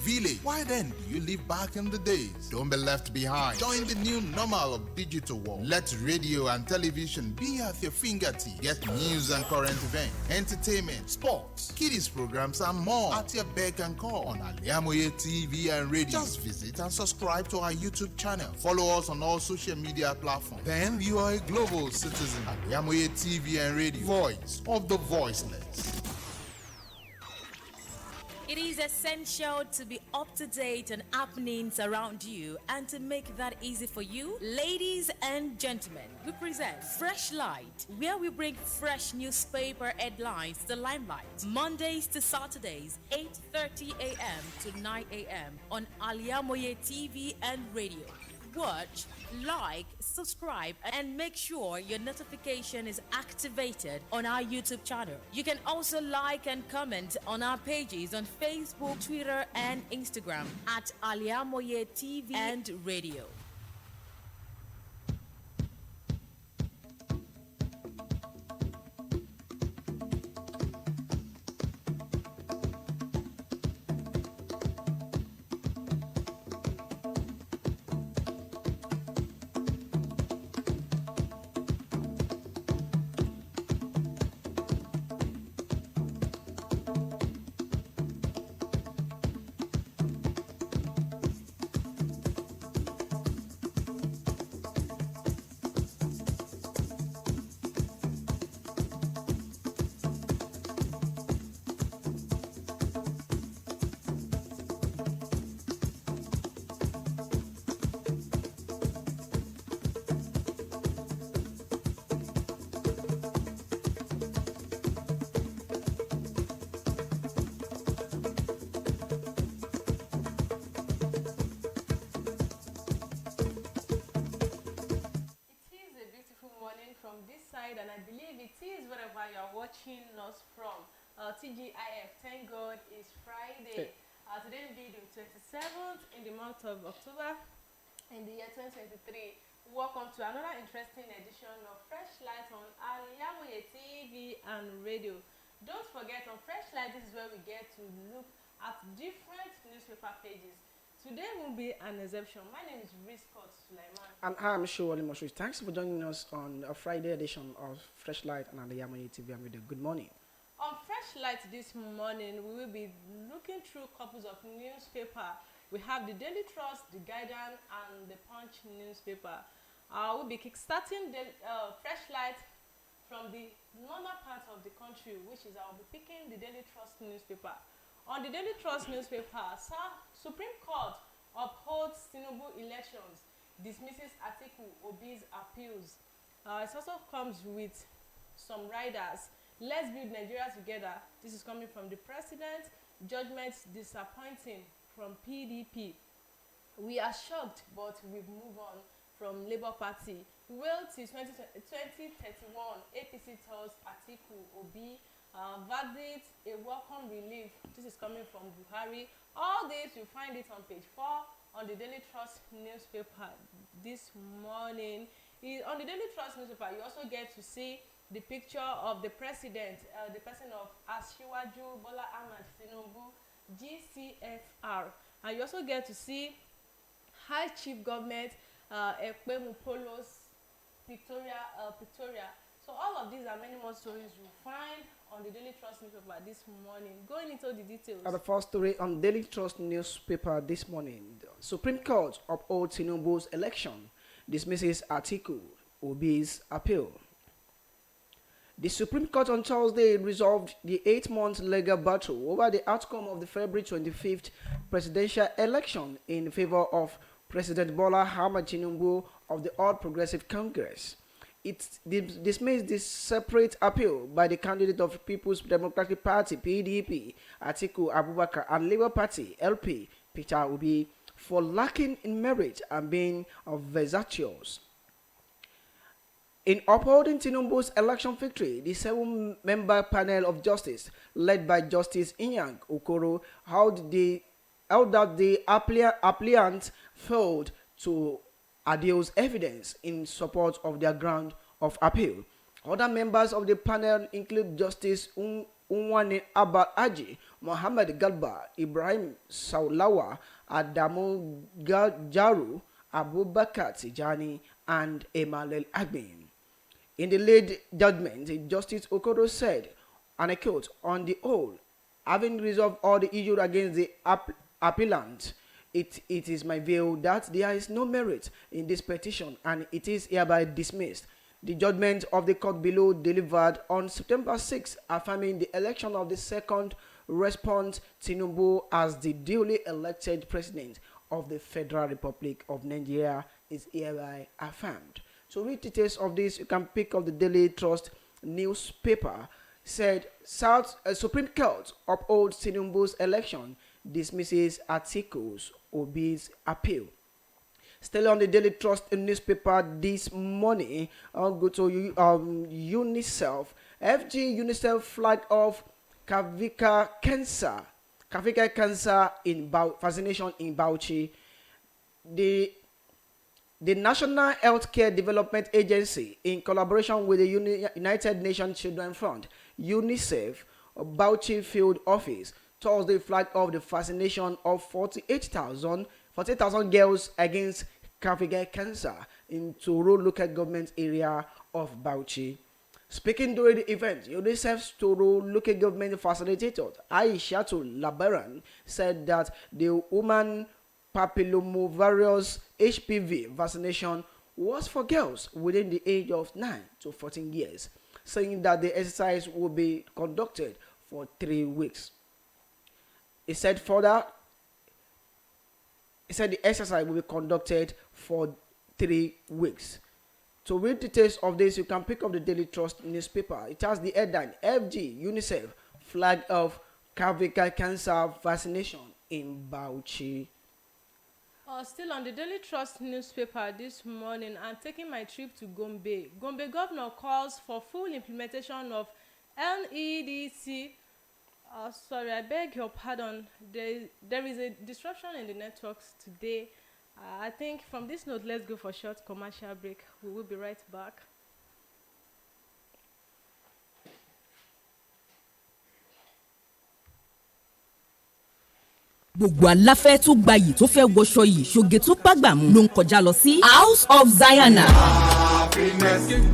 village. Why then do you live back in the days? Don't be left behind. Join the new normal of digital world. Let radio and television be at your fingertips. Get news and current events, entertainment, sports, kiddies programs, and more at your beck and call on Al-IyamoyeTv and radio. Just visit and subscribe to our YouTube channel. Follow us on all social media platforms. Then you are a global citizen. Al-IyamoyeTv and radio. Voice of the voiceless. It is essential to be up to date on happenings around you, and to make that easy for you, ladies and gentlemen, we present Freshlight, where we bring fresh newspaper headlines to the limelight. Mondays to Saturdays, 8:30 a.m. to 9 a.m. on Al-IyamoyeTv and radio. Watch, like, subscribe, and make sure your notification is activated on our YouTube channel. You can also like and comment on our pages on Facebook, Twitter, and Instagram at Al-IyamoyeTv and radio. From this side, and I believe it is wherever you are watching us from. TGIF, thank God it's Friday. Today will be the 27th in the month of October in the year 2023. Welcome to another interesting edition of Freshlight on Al-IyamoyeTv and radio. Don't forget, on Freshlight, this is where we get to look at different newspaper pages. Today will be an exception. My name is RISQAT, SULEIMAN. And I'm MOSHOOD. Thanks for joining us on a Friday edition of Freshlight and Al-IyamoyeTv and radio. Good morning. On Freshlight this morning, we will be looking through copies of newspaper. We have the Daily Trust, the Guardian, and the Punch newspaper. We'll be kickstarting the Freshlight from the northern part of the country, which is I'll be picking the Daily Trust newspaper. On the Daily Trust newspaper, Supreme Court upholds Tinubu elections, dismisses Atiku Obi's appeals. It also comes with some riders. Let's build Nigeria together. This is coming from the president. Judgments disappointing from PDP. We are shocked, but we've moved on from Labour Party. Well, till 2031, APC tells Atiku Obi. Verdict, a welcome relief. This is coming from Buhari. All this, you find it on page 4 on the Daily Trust newspaper this morning. On the Daily Trust newspaper, you also get to see the picture of the president, the person of Asiwaju Bola Ahmed Tinubu, GCFR. And you also get to see High Chief Government, Ekpemu Polos, Pretoria. So all of these and many more stories you find on the Daily Trust newspaper this morning. Going into the details. The first story on Daily Trust newspaper this morning. The Supreme Court upholds Tinubu's election, dismisses Atiku Obi's appeal. The Supreme Court on Thursday resolved the 8-month legal battle over the outcome of the February 25th presidential election in favor of President Bola Ahmed Tinubu of the All Progressive Congress. It dismissed this separate appeal by the candidate of People's Democratic Party (PDP), Atiku Abubakar, and Labour Party (LP), Peter Obi, for lacking in merit and being vexatious. In upholding Tinubu's election victory, the 7-member panel of justice, led by Justice Inyang Okoro, held that the applicant failed to adduce evidence in support of their ground of appeal. Other members of the panel include Justice Unwani Abba Aji, Mohammed Galba, Ibrahim Saulawa, Adamu Jaru, Abubakar Tijani, and Emmanuel Agbin. In the late judgment, Justice Okoro said, and I quote, on the whole, having resolved all the issues against the appellant, it is my view that there is no merit in this petition and it is hereby dismissed. The judgment of the court below delivered on September 6, affirming the election of the second respondent Tinubu as the duly elected president of the Federal Republic of Nigeria is hereby affirmed. So read details of this. You can pick up the Daily Trust newspaper. Said Supreme Court upholds Tinubu's election, dismisses Atiku's Obi's appeal. Still on the Daily Trust newspaper this morning, I'll go to UNICEF. UNICEF flag off cervical cancer in vaccination in Bauchi. The National Healthcare Development Agency, in collaboration with the United Nations Children's Fund, UNICEF, Bauchi Field Office, Thursday flagged off the vaccination of 48,000 girls against cervical cancer in Toro local government area of Bauchi. Speaking during the event, UNICEF's Toro local government facilitator, Aishatu Labaran, said that the woman papillomavirus HPV vaccination was for girls within the age of 9 to 14 years, saying that the exercise will be conducted for 3 weeks. He said the exercise will be conducted for 3 weeks. To read details of this, you can pick up the Daily Trust newspaper. It has the headline, FG UNICEF flag of cervical cancer vaccination in Bauchi. Still on the Daily Trust newspaper this morning, I'm taking my trip to Gombe. Gombe governor calls for full implementation of NEDC. Sorry, I beg your pardon. There is a disruption in the networks today. I think from this note, let's go for a short commercial break. We will be right back. gbogbo aláfẹ́ tó gbayì tó fẹ́ wọṣọ yìí ṣoge tó pàgbàmù ló ń kọjá lọ sí House of Zion.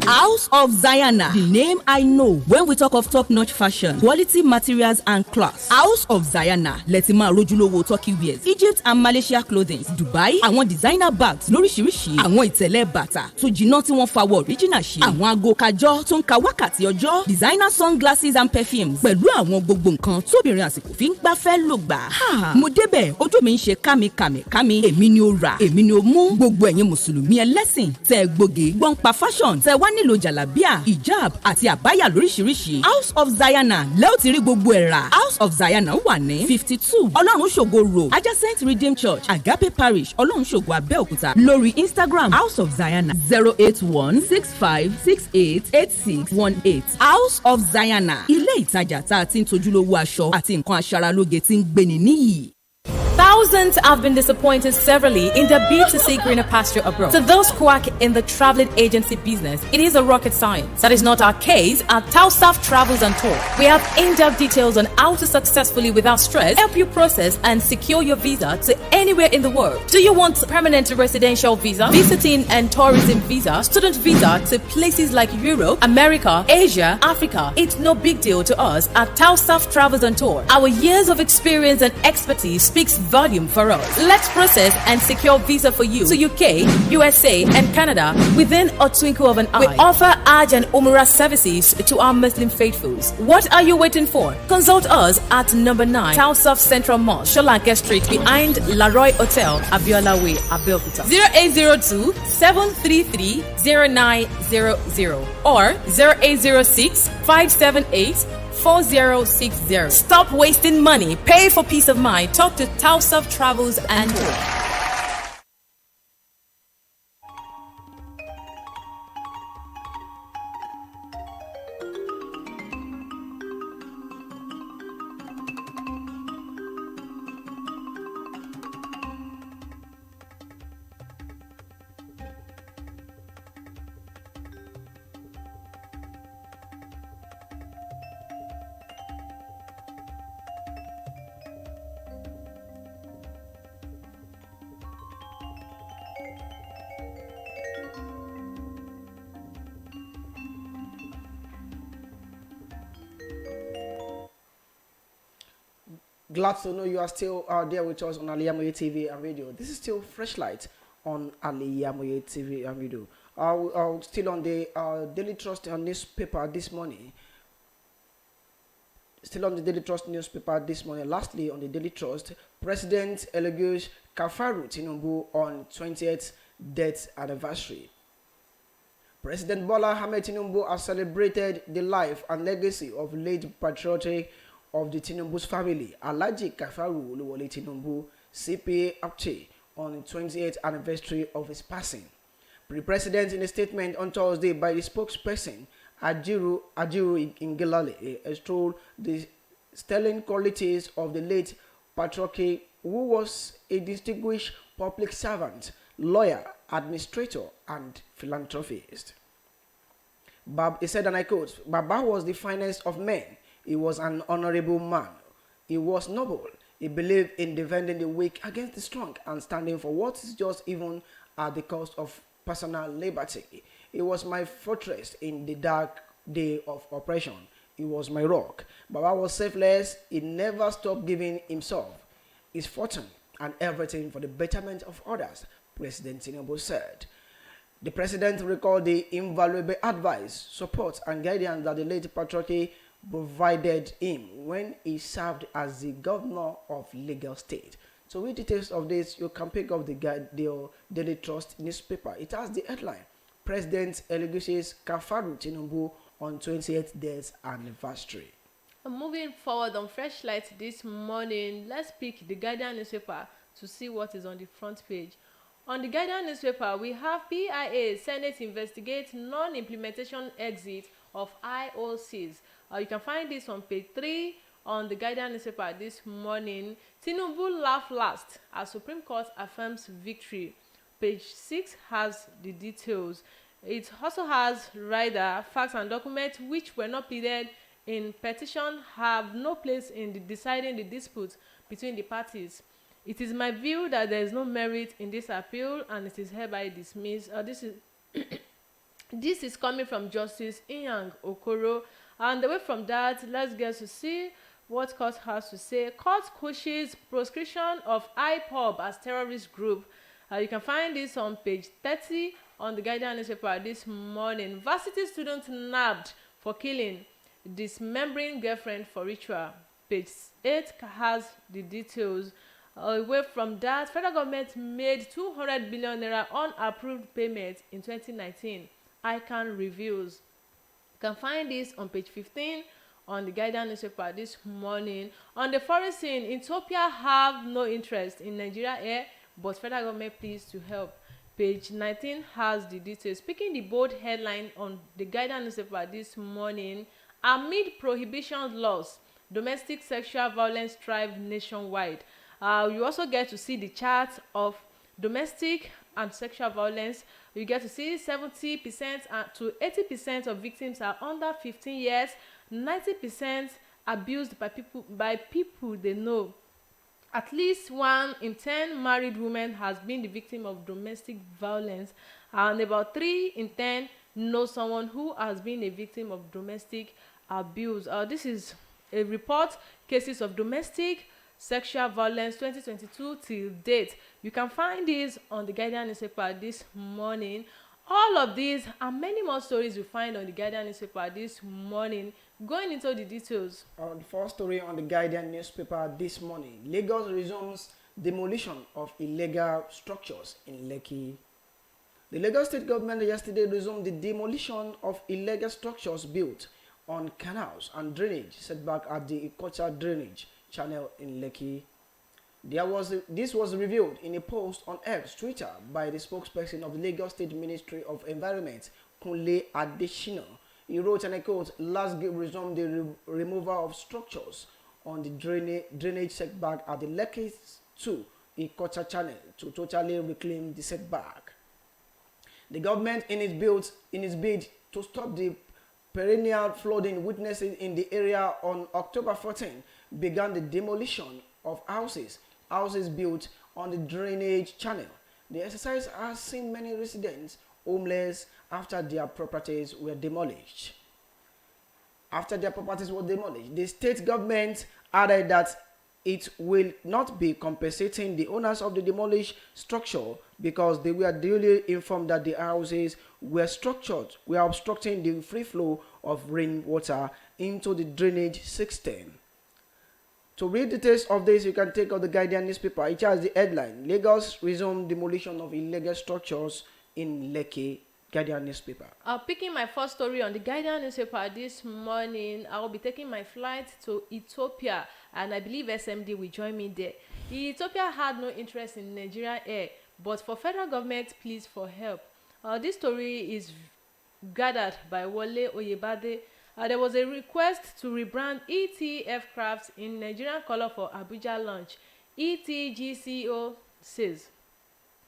House of Zion, the name I know when we talk of top-notch fashion, quality materials and class. House of Zion, lẹ́tí máa rójúlówó Turkey wears, Egypt and Malaysia clothing, Dubai, àwọn designer bags lóríṣiríṣi, àwọn ìtẹ̀lẹ̀ bàtà tó jiná tí wọ́n fa wọ original ṣe, àwọn aago kájọ́ tó ń ka wákàtí ọjọ́, designer sunglasses and perfumes, pẹ̀lú àwọn gbogbo nǹkan tóbìnrin àsìkò fi ń gbafẹ́ lò gbà. Mo débẹ̀ ojú mi ń ṣe kámi, èmi ni ó rà, èmi ni ó mú. Gbogbo ẹ̀yin mùsùlùmí ẹlẹ́sìn tẹ́ gbòógè gbọ́n pa fashion tẹ́ wá nílò jàlábíà, hijab àti àbáyà lóríṣiríṣi. House of Zion lẹ́ò ti rí gbogbo ẹ̀ rà. House of Zion wà ní 52 Ọlọ́run ṣògo road adjacent Redeemed Church Agape Parish Ọlọ́run ṣògo Abẹ́òkúta. Lórí Instagram House of Zion 08165688618. House of Zion, ilé ìtajà tá a ti ń tojúlówó aṣọ àti nǹkan aṣaralóge tí ń gbéni níyì. Thousands have been disappointed severally in their bid to seek greener pasture abroad. To those quack in the traveling agency business, it is a rocket science. That is not our case at Taustaf Travels and Tour. We have in-depth details on how to successfully, without stress, help you process and secure your visa to anywhere in the world. Do you want permanent residential visa, visiting and tourism visa, student visa to places like Europe, America, Asia, Africa? It's no big deal to us at Taustaf Travels and Tour. Our years of experience and expertise speaks volume for us. Let's process and secure visa for you to UK, USA, and Canada within a twinkle of an eye. We offer Hajj and Umrah services to our Muslim faithfuls. What are you waiting for? Consult us at number 9 Taustaf Central Mall, Sholanke Street, behind Laroy Hotel, Abiola Way, Abeokuta. 0802 733 0900 or 0806 578 4060. Stop wasting money. Pay for peace of mind. Talk to Taustaf Travels and Tour. Glad to know you are still there with us on Al-IyamoyeTv and radio. This is still Freshlight on Al-IyamoyeTv and radio. Still on the Daily Trust newspaper this morning. Still on the Daily Trust newspaper this morning. Lastly, on the Daily Trust, President Elegus Kafaru Tinubu on 20th death anniversary. President Bola Ahmed Tinubu has celebrated the life and legacy of late patriarch of the Tinubu's family, Alhaji Kafaru Oluwole Tinubu, CPA Apche, on the 28th anniversary of his passing. The president, in a statement on Thursday by the spokesperson, Ajiru Ngelale, extolled the sterling qualities of the late patriarch, who was a distinguished public servant, lawyer, administrator, and philanthropist. He said, and I quote, "Baba was the finest of men. He was an honorable man. He was noble. He believed in defending the weak against the strong and standing for what is just, even at the cost of personal liberty. He was my fortress in the dark day of oppression. He was my rock. Baba was selfless. He never stopped giving himself, his fortune, and everything for the betterment of others," President Tinubu said. The president recalled the invaluable advice, support, and guidance that the late patriarch provided him when he served as the governor of Lagos State. So with details of this, you can pick up the Daily Trust newspaper. It has the headline, President Elegus Kafaru Tinubu on 20th death anniversary. Moving forward on Freshlight this morning, let's pick the Guardian newspaper to see what is on the front page. On the Guardian newspaper, we have PIA Senate investigate non-implementation exit of IOCs. You can find this on page 3 on the Guardian newspaper this morning. Tinubu laugh last as Supreme Court affirms victory. Page 6 has the details. It also has rider facts and documents which were not pleaded in petition have no place in deciding the dispute between the parties. It is my view that there is no merit in this appeal and it is hereby dismissed. This is coming from Justice Inyang Okoro. And away from that, let's get to see what court has to say. Court quashes proscription of IPOB as terrorist group. You can find this on page 30 on the Guardian newspaper this morning. Varsity student nabbed for killing dismembering girlfriend for ritual. Page 8 has the details. Away from that, federal government made 200 billion naira unapproved payment in 2019. ICANN reviews. You can find this on page 15 on the Guardian newspaper this morning. On the foreign scene, Ethiopia have no interest in Nigeria air, but federal government pleased to help. Page 19 has the details. Speaking the bold headline on the Guardian newspaper this morning, amid prohibition laws, domestic sexual violence thrive nationwide. You also get to see the chart of domestic and sexual violence. You get to see 70% to 80% of victims are under 15 years, 90% abused by people they know. At least 1 in 10 married women has been the victim of domestic violence, and about 3 in 10 know someone who has been a victim of domestic abuse. This is a report, cases of domestic sexual violence 2022 till date. You can find this on the Guardian newspaper this morning. All of these and many more stories you find on the Guardian newspaper this morning. Going into the details. The first story on the Guardian newspaper this morning, Lagos resumes demolition of illegal structures in Lekki. The Lagos state government yesterday resumed the demolition of illegal structures built on canals and drainage setback at the Ikocha drainage channel in Lekki. This was revealed in a post on X Twitter by the spokesperson of the Lagos State Ministry of Environment, Kunle Adesina. He wrote, and I quote, "Last resumed the removal of structures on the drainage setback at the Lekki 2 Ikocha channel to totally reclaim the setback." The government, in its bid to stop the perennial flooding witnessed in the area on October 14, began the demolition of houses built on the drainage channel. The exercise has seen many residents homeless after their properties were demolished. The state government added that it will not be compensating the owners of the demolished structure because they were duly informed that the houses were obstructing the free flow of rainwater into the drainage system. To read details of this, you can take out the Guardian newspaper. It has the headline, Lagos resume demolition of illegal structures in Lekki. Guardian newspaper. Picking my first story on the Guardian newspaper this morning, I will be taking my flight to Ethiopia, and I believe SMD will join me there. Ethiopia had no interest in Nigerian air, but for federal government pleas for help. This story is gathered by Wole Oyebade. There was a request to rebrand ET aircraft in Nigerian color for Abuja launch. ETGCO says.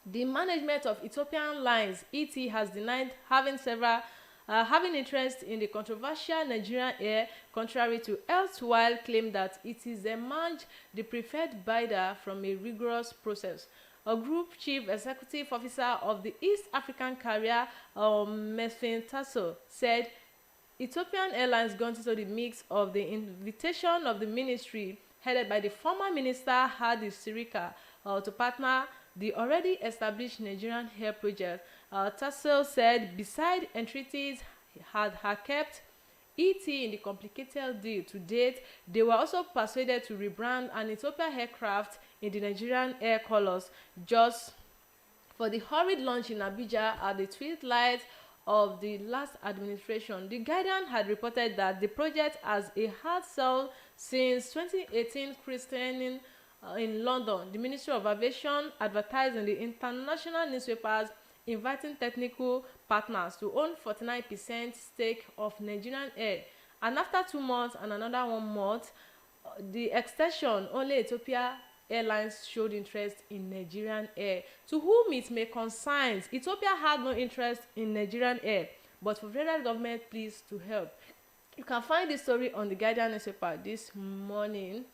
The management of Ethiopian Lines (ET) has denied having interest in the controversial Nigerian air, contrary to erstwhile claim that it is emerged the preferred bidder from a rigorous process. A group chief executive officer of the East African carrier, Mesfin Tasso, said Ethiopian Airlines got into the mix of the invitation of the ministry headed by the former minister Hadi Sirika to partner the already established Nigerian Air project. Tassel said beside entreaties had kept ET in the complicated deal to date, they were also persuaded to rebrand an Ethiopian aircraft in the Nigerian air colors just for the hurried launch in Abuja at the twilight of the last administration. The Guardian had reported that the project has a hard sell since 2018 christening in London. The Ministry of Aviation advertised in the international newspapers inviting technical partners to own 49% stake of Nigerian Air. And after 2 months and another 1 month, the extension, only Ethiopia Airlines showed interest in Nigerian Air. To whom it may concern, Ethiopia had no interest in Nigerian Air, but for federal government please to help. You can find this story on the Guardian newspaper this morning.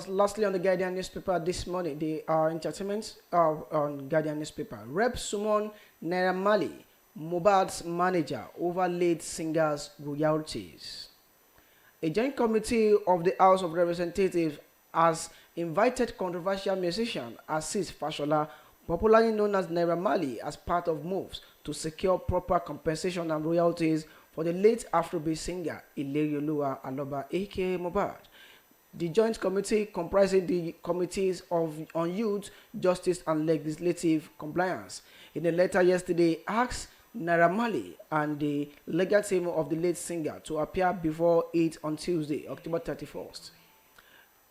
Lastly, on the Guardian newspaper this morning, the entertainment on Guardian newspaper. Rep Summon Naira Marley, Mohbad's manager, over lead singer's royalties. A joint committee of the House of Representatives has invited controversial musician Azeez Fashola, popularly known as Naira Marley, as part of moves to secure proper compensation and royalties for the late Afrobeat singer Ilerioluwa Aloba aka Mohbad. The joint committee, comprising the committees on youth, justice and legislative compliance, in a letter yesterday asked Naira Marley and the legal team of the late singer to appear before it on Tuesday, October 31st.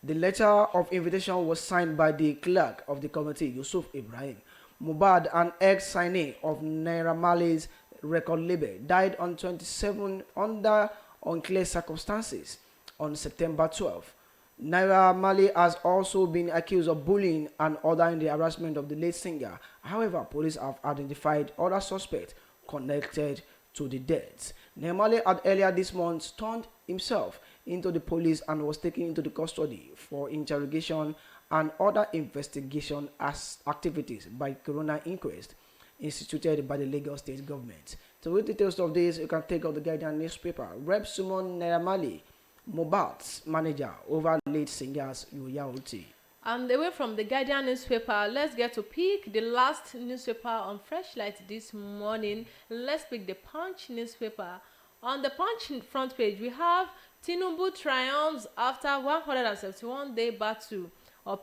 The letter of invitation was signed by the clerk of the committee, Yusuf Ibrahim. Mohbad, an ex-signee of Naira Marley's record label, died on 27 under unclear circumstances on September 12. Naira Marley has also been accused of bullying and ordering the harassment of the late singer. However, police have identified other suspects connected to the deaths. Naira Marley had earlier this month turned himself into the police and was taken into the custody for interrogation and other investigation activities by coroner inquest instituted by the Lagos State government. To read details of this, you can take out the Guardian newspaper. Rep Summon Naira Marley, Mohbad's manager, over late singer's royalty. And away from the Guardian newspaper, let's get to pick the last newspaper on Freshlight this morning. Let's pick the Punch newspaper. On the Punch front page, we have Tinubu triumphs after 171-day battle.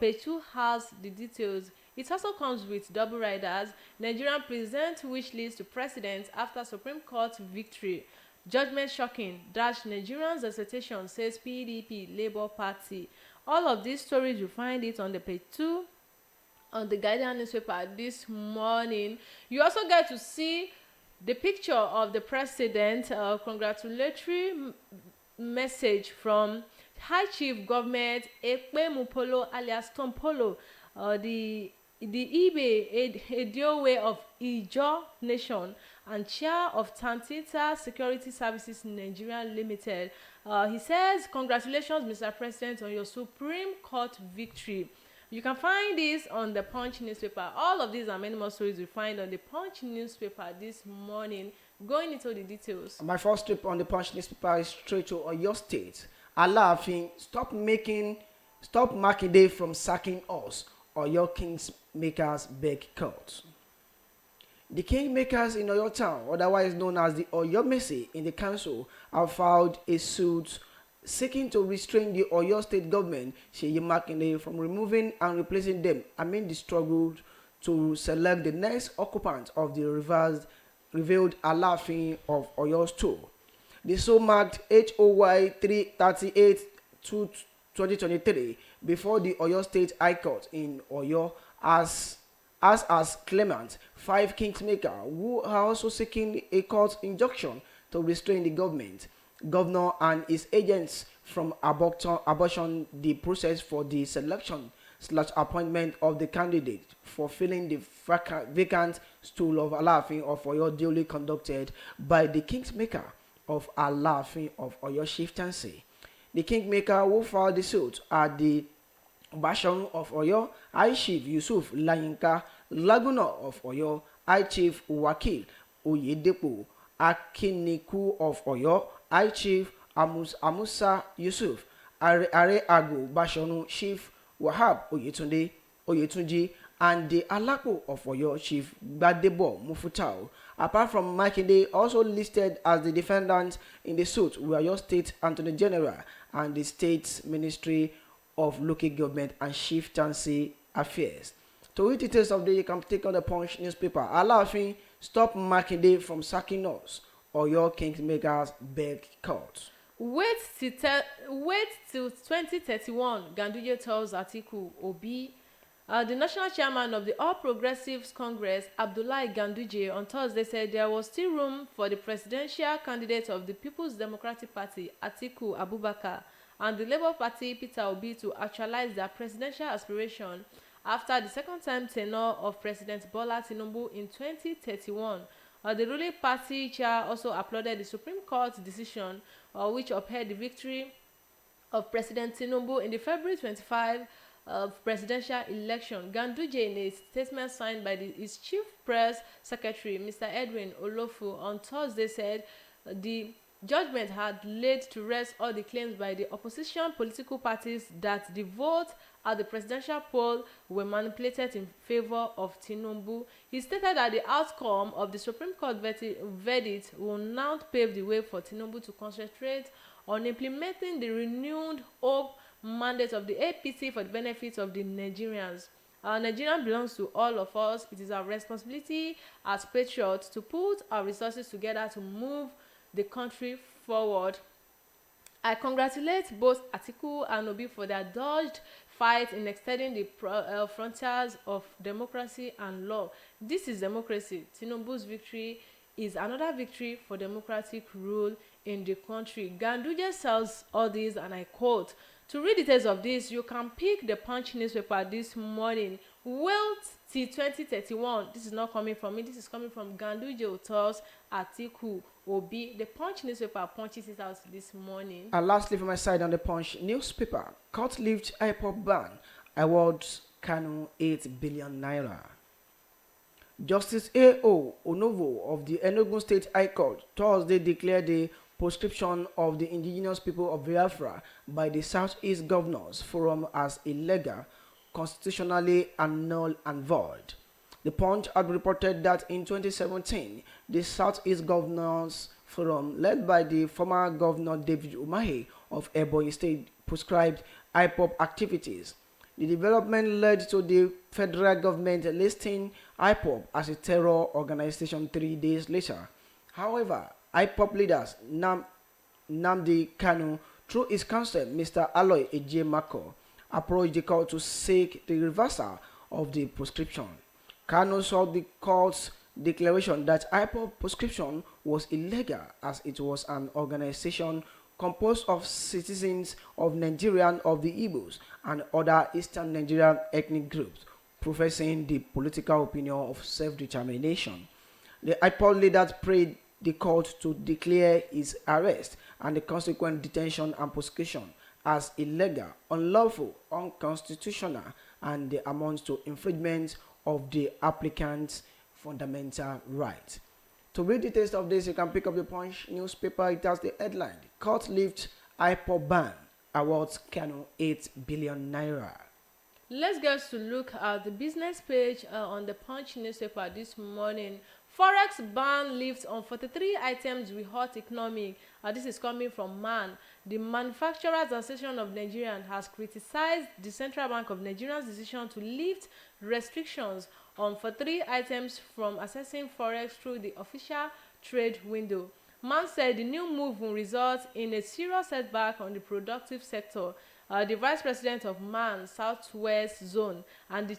Page 2 has the details. It also comes with double riders. Nigerian president wish list to president after Supreme Court victory. Judgment shocking, dash Nigerians' hesitation, says PDP Labour Party. All of these stories, you find it on the page 2 on the Guardian newspaper this morning. You also get to see the picture of the president, congratulatory message from High Chief Government Ekpe Mupolo alias Tom Polo, the Ibe Ediowe of Ijo Nation and chair of Tantita Security Services Nigeria Limited. He says, congratulations, Mr. President, on your Supreme Court victory. You can find this on the Punch newspaper. All of these and many more stories you find on the Punch newspaper this morning. Going into the details. My first trip on the Punch newspaper is straight to your state. Alaafin, stop making Stop Makinde from sacking us, or your kingmakers beg court. The kingmakers in Oyo Town, otherwise known as the Oyomese in the council, have filed a suit seeking to restrain the Oyo state government, Seyi Makinde, from removing and replacing them amid the struggle to select the next occupant of the revealed Alaafin of Oyo store. The so marked HOY 338 2023 before the Oyo State High Court in Oyo as claimants 5 kingsmakers who are also seeking a court injunction to restrain the governor and his agents from abortion the process for the selection/appointment of the candidate for filling the vacant stool of Alaafin of Oyo duly conducted by the kingsmaker of Alaafin of Oyo chieftaincy. The kingmaker who filed the suit are the Bashorun of Oyo, High Chief Yusuf Layinka, Laguna of Oyo, High Chief Wakil Oyedepo, Akiniku of Oyo, High Chief Amusa Yusuf, Are Ago Bashorun, Chief Wahab Oyetunji, and the Alapo of Oyo, Chief Gbadebo Mufutau. Apart from Makinde, also listed as the defendants in the suit were Oyo State Attorney General and the State Ministry of Local Government and Chieftaincy Affairs. To read details of this, you can take on the Punch newspaper. Alaafin, stop Makinde from sacking us, or your kingmakers beg court. Wait till 2031, Ganduje tells Atiku Obi. The national chairman of the All Progressives Congress, Abdullahi Ganduje, on Thursday said there was still room for the presidential candidate of the People's Democratic Party, Atiku Abubakar, and the Labour Party, Peter Obi, to actualize their presidential aspiration after the second-time tenure of President Bola Tinubu in 2031. The ruling party chair also applauded the Supreme Court's decision, which upheld the victory of President Tinubu in the February 25 presidential election. Ganduje, in a statement signed by his chief press secretary, Mr. Edwin Olofu, on Thursday said the judgment had laid to rest all the claims by the opposition political parties that the vote at the presidential poll were manipulated in favor of Tinubu. He stated that the outcome of the Supreme Court verdict will now pave the way for Tinubu to concentrate on implementing the renewed hope mandate of the APC for the benefit of the Nigerians. Nigeria belongs to all of us. It is our responsibility as patriots to put our resources together to move the country forward. I congratulate both Atiku and Obi for their dogged fight in extending the frontiers of democracy and law. This is democracy. Tinubu's victory is another victory for democratic rule in the country. Ganduje says all this, and I quote, "To read details of this, you can pick the Punch newspaper this morning. Wait till 2031. This is not coming from me. This is coming from Ganduje Hotels, Atiku Obi. The Punch newspaper punches it out this morning. And lastly, from my side on the Punch newspaper, court lift airport ban, awards Kanu 8 billion naira. Justice A.O. Onovo of the Enugu State High Court Thursday declared the proscription of the indigenous people of Biafra by the Southeast Governors Forum as illegal, constitutionally and null and void. The Punch had reported that in 2017, the Southeast Governors Forum, led by the former Governor David Umahi of Ebonyi State, prescribed IPOB activities. The development led to the federal government listing IPOB as a terror organization 3 days later. However, IPOB leaders Nnamdi Kanu, through his counsel, Mr. Aloy Ejemako, approached the court to seek the reversal of the prescription. Kanu saw the court's declaration that IPOB prescription was illegal as it was an organization composed of citizens of Nigeria, of the Igbos, and other Eastern Nigerian ethnic groups, professing the political opinion of self-determination. The IPOB leaders prayed the court to declare his arrest and the consequent detention and prosecution as illegal, unlawful, unconstitutional, and they amount to infringement of the applicant's fundamental rights. To read details of this, you can pick up the Punch newspaper. It has the headline, "Court lifts IPOB ban, awards Kano 8 billion naira. Let's get to look at the business page on the Punch newspaper this morning. Forex ban lifts on 43 items with hot economic. This is coming from MAN. The Manufacturers Association of Nigeria has criticized the Central Bank of Nigeria's decision to lift restrictions on 43 items from accessing forex through the official trade window. MAN said the new move will result in a serious setback on the productive sector. The Vice President of MAN Southwest Zone and the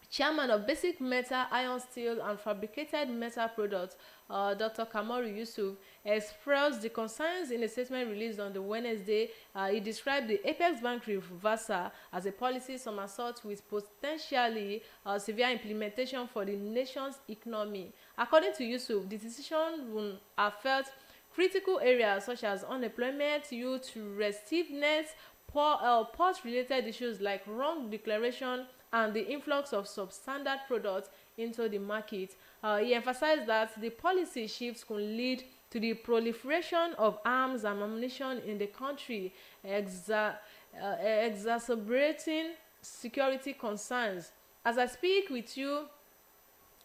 Chairman of Basic Metal, Iron, Steel and Fabricated Metal Products, Dr. Kamoru Yusuf, expressed the concerns in a statement released on the Wednesday. He described the Apex Bank reversal as a policy somersault with potentially severe implementation for the nation's economy. According to Yusuf, the decision will affect critical areas such as unemployment, youth restiveness, port-related issues like wrong declaration, and the influx of substandard products into the market. He emphasized that the policy shifts could lead to the proliferation of arms and ammunition in the country, exacerbating security concerns. As I speak with you,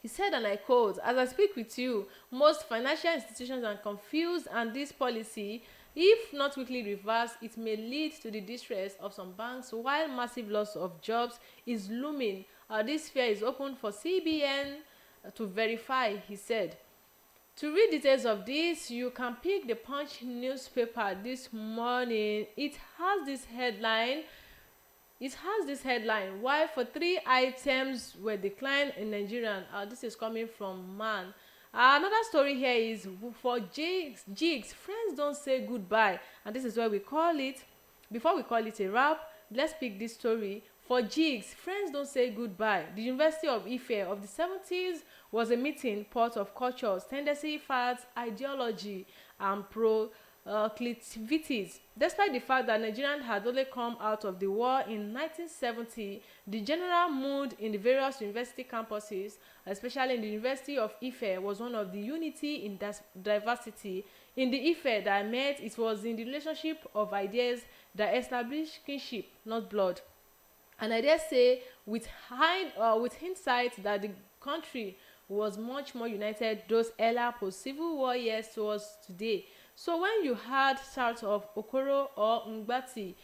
he said, and I quote, "As I speak with you, most financial institutions are confused, and this policy, if not quickly reversed, it may lead to the distress of some banks while massive loss of jobs is looming. This fear is open for CBN to verify," he said. To read details of this, you can pick the Punch newspaper this morning. It has this headline. Why for 3 items were declined in Nigeria. This is coming from MAN. Another story here is for jigs, friends don't say goodbye, and this is where we call it. Before we call it a wrap, let's pick this story. For jigs, friends don't say goodbye. The University of Ife of the 70s was a meeting pot of cultures, tendency, fads, ideology, and proclivities. Despite the fact that Nigerians had only come out of the war in 1970, the general mood in the various university campuses, especially in the University of Ife, was one of the unity in diversity. In the Ife that I met, it was in the relationship of ideas that established kinship, not blood. And I dare say, with hindsight, that the country was much more united those earlier post-Civil War years towards today. So when you had sort of Okoro or Ngbati,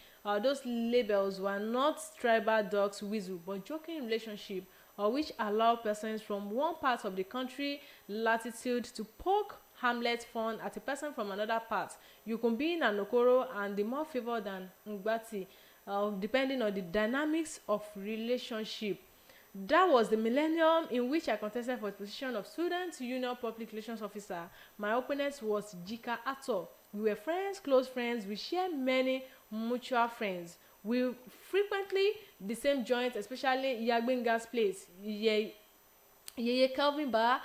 those labels were not tribal dogs whistle, but joking relationship, which allow persons from one part of the country latitude to poke harmless fun at a person from another part. You can be in an Okoro and the more favor than Ngbati, depending on the dynamics of relationship. That was the millennium in which I contested for the position of Student Union Public Relations Officer. My opponent was Jika Ato. We were friends, close friends. We shared many mutual friends. We frequently the same joints, especially Yagbenga's place, Yeye Calvin Bar,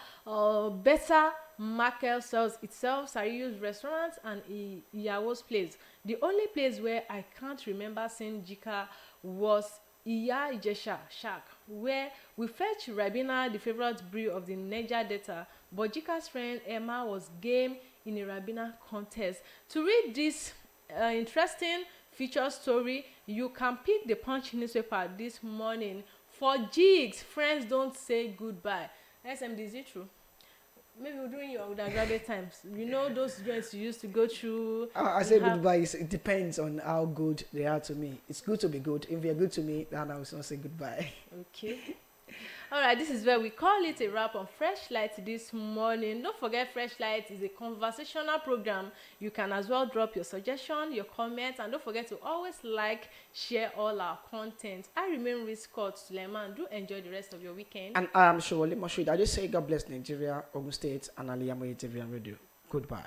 Better Markel sells itself, Sariyu's restaurant, and Iyawo's place. The only place where I can't remember seeing Jika was Iya Ijesha Shack, where we fetched Rabina, the favorite brew of the Niger Delta, but Jika's friend Emma was game in a Rabina contest. To read this interesting feature story, you can pick the Punch newspaper this morning. For jigs, friends don't say goodbye. SMD, is it true? Maybe during your undergraduate times, you know those joints you used to go through. I say goodbye. It depends on how good they are to me. It's good to be good. If they're good to me, then I will not say goodbye. Okay. All right, this is where we call it a wrap on Freshlight this morning. Don't forget, Freshlight is a conversational program. You can as well drop your suggestion, your comments, and don't forget to always like, share all our content. I remain RISQAT SULEIMAN. Do enjoy the rest of your weekend. And I am SOWOLE. I just say God bless Nigeria, Ogun State, and Al-IyamoyeTv and radio. Goodbye.